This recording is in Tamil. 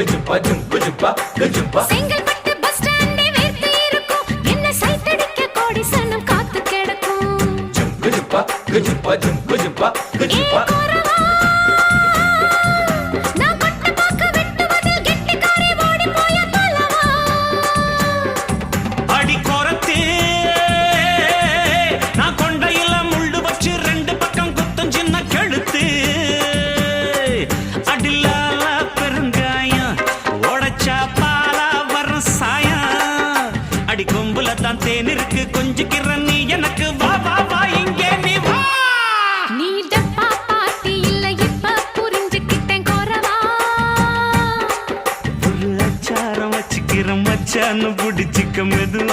செங்கல்பட்டு பஸ் ஸ்டாண்டே வேர்த்து இருக்கும் என்ன சைத்தடிக்க கோடி சனம் காத்து கிடக்கும் நான் பட்ட பாக்க வெட்டுவதில் கெட்டிக்காரி ஓடி போய பலவா அடி கொரத்து நான் கொண்டையில முள்ளு வச்சு ரெண்டு பக்கம் குத்தம் சின்ன கழுத்து அடிலால பெருங்காயம் உடைச்சா பாலா வர சாயம் அடி கொம்புல தான் தேன் இருக்கு கொஞ்சிக்கிற நீ எனக்கு வா வா வா இங்கே நீ வா நீ டப்பா பாத்தி இல்ல இப்ப புரிஞ்சுக்கிட்டேன் கோரவா ஒரு அச்சாரம் வச்சுக்கிற மச்சான்னு பிடிச்சிக்க மெதுவா